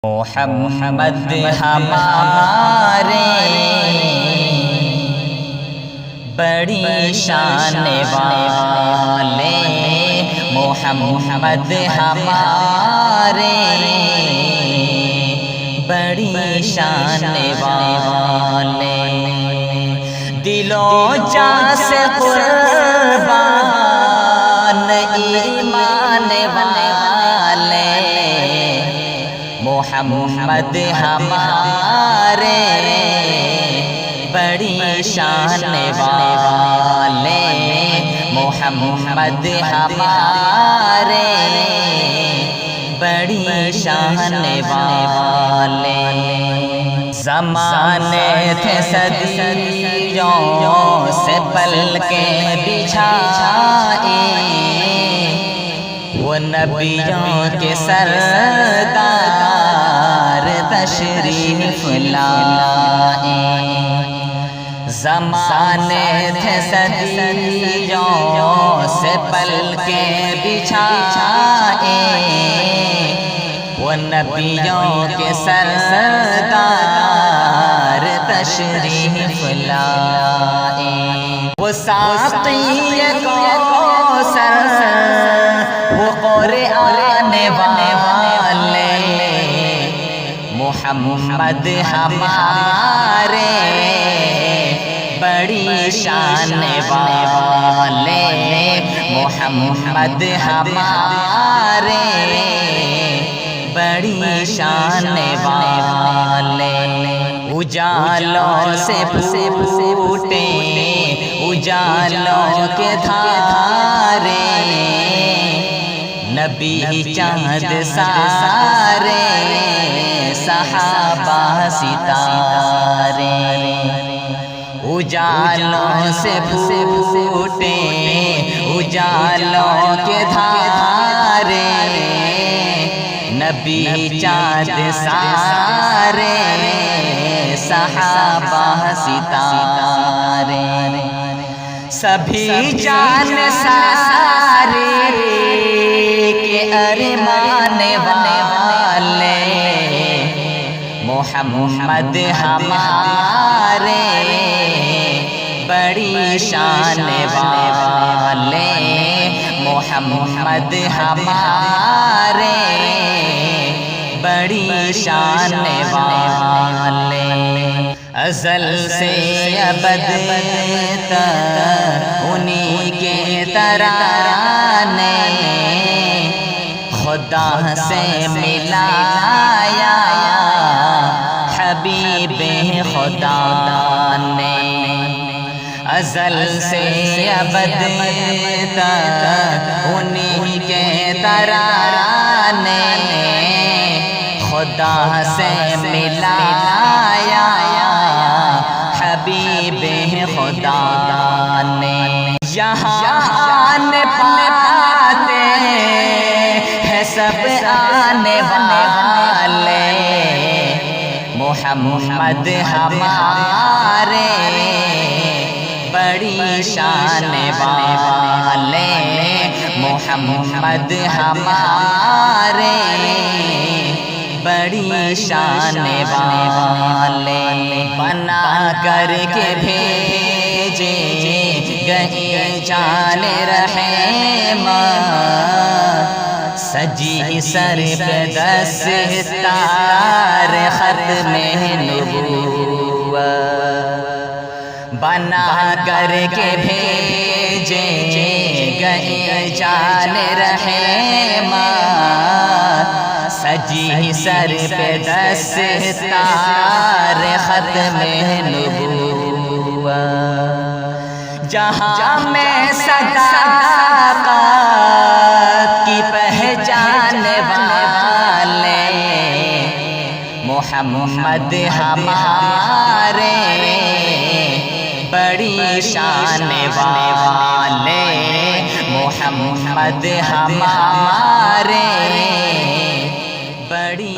محمد ہمارے بڑی شان والے، محمد ہمارے بڑی شان والے، دل و جاں سے قربان ایمان والے، محمد ہمارے بڑی شان والے، محمد ہمارے بڑی شان والے۔ زمانے تھے صدیوں سے پل کے بچھائے، وہ نبیوں کے سردار تشریف لائے۔ زمانے تھے صدیوں سے پل کے بچھائے، وہ نبیوں کے سردار تشریف لائے۔ وہ ساقی کوثر، وہ قرآن والے، محمد ہمارے بڑی شان والے، محمد ہمارے بڑی شان والے۔ اجالوں سے پھوٹے اجالوں کے دھارے، نبی چاند سارے صحابہ ستارے، اجالوں سے پھوٹے اجالوں کے دھارے، نبی چاند سارے صحابہ ستارے، سبھی جان سارے کے ارمان والے، محمد ہمارے بڑی شان والے، محمد ہمارے بڑی شان والے۔ ازل سے ابد تک انہی کے ترانے، خدا سے ملایا حبیب خدا نے۔ ازل سے ابد تک انہی کے ترانے، خدا سے ملایا حبیب خدا نے۔ یہاں آن پاتے ہیں سب آنے والے، محمد ہمارے بڑی شان والے، محمد ہمارے بڑی شان والے۔ بنا کر کے بھیجے گئے جان رحمت، سجی سر پہ دستار ختم نبوت، بنا کر کے بھیجے گئے جان رحمت، سجی سر پہ دستار ختم نبوت، جہاں میں صداقت کی پہچان والے، محمد ہمارے بڑی شان والے، محمد ہمارے بڑی